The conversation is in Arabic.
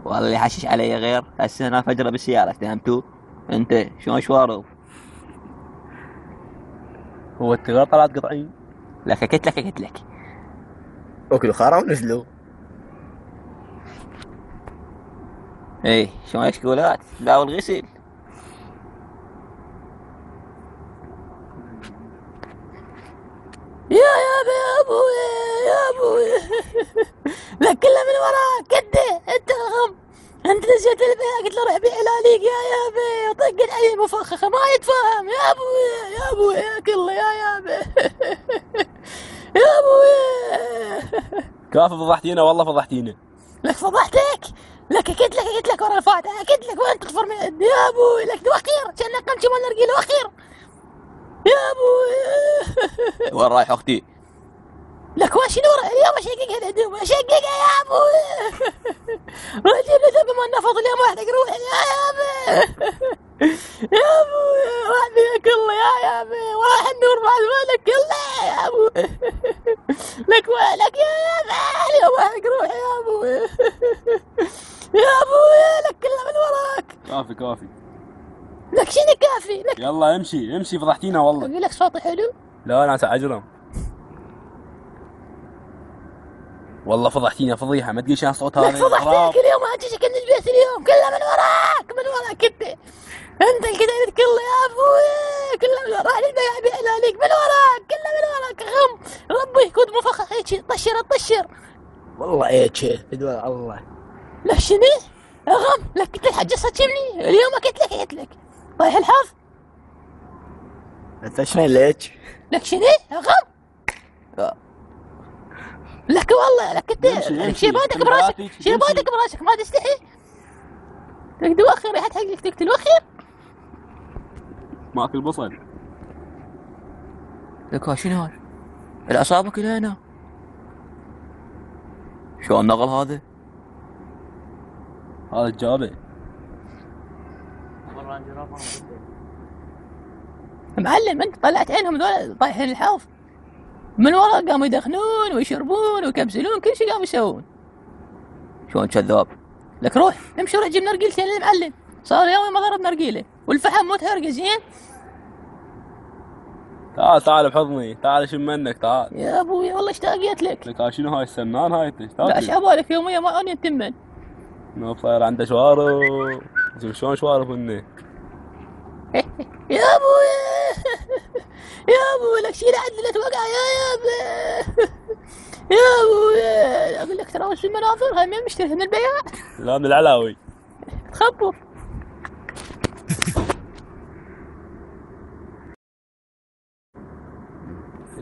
والله اللي حشش علي غير هسه انا فجرة بالسيارة فهمتوا؟ انت شلون شوارب؟ هو انت غير طلعت قطعين؟ لك اكلوا خرا ونزلوا. ايه شلون اشكولات لا والغسل. يا ابوي يا ابوي لك كله من وراك كده انت غم. انت نسيت البيع قلت له روح بيع الاليق يا ابي طق العين مفخخه ما يتفهم يا ابوي يا ابوي يا كله يا ابي يا ابوي. كافي فضحتينا والله فضحتينا. لك فضحتك. لك قلت لك ورا الفاتحه قلت لك وين تطفر من يا ابوي لك وخير كانك قمشي مال نرجيله وخير يا ابوي. وين رايح اختي؟ لك وش نور اليوم اشققها الهدوم اشققها يا ابوي. روح جيب لي ثوب ما نفض اليوم واحد روح يا ابي يا ابوي راح بيك الله يا ابي وراح النور بعد مالك كله يا ابوي. لك ويلك يا ابي اليوم واحد روح يا ابوي يا ابوي لك كله من وراك. كافي. لك شنو كافي لك؟ يلا امشي فضحتينا والله. اقول لك صوتي حلو؟ لا انا اجرم. والله فضحتينا فضيحه ما تقول شان صوت هذا. لك فضحتك اليوم اجيك البيت اليوم كله من وراك انت الكذب كله يا ابوي كله من وراك البيع عليك من وراك كله من وراك غم ربي يكون مفخخ هيك طشر. والله هيك بدون الله. لك شنو؟ غم لك قلت الحاجة صدقني اليوم قلت لك طايح الحظ. انت شنو ليك؟ لك شنو؟ غم لك والله لك انت شيباتك براسك ما تستحي. لك دوخر يا حقك تقتل وخر. ماكل بصل. لك شنو هذا؟ الأصابع كلها هنا. شو النغل هذا؟ هذا الجابه. معلم انت طلعت عينهم ذول طايحين الحوض من ورا قاموا يدخنون ويشربون ويكبسلون كل شيء قاموا يسوون. شلون كذاب؟ لك روح امشي روح جيب نرجيلتين للمعلم صار يومي ما ضرب نرجيله والفحم مو تهرق زين. تعال بحضني تعال شم منك تعال. يا ابوي والله اشتاقيت لك. لك شنو هاي السنان هاي لا ايش عبالك يوميا ما اني تمن. ما صاير عنده شوارب. شلون شوارب هني. يا ابوي يا ابوي لك شيل عدلت وقع يا ابوي يا ابوي اقول لك ترى وش المناظر هاي مين مشتري من البياع. لا من العلاوي تخبر.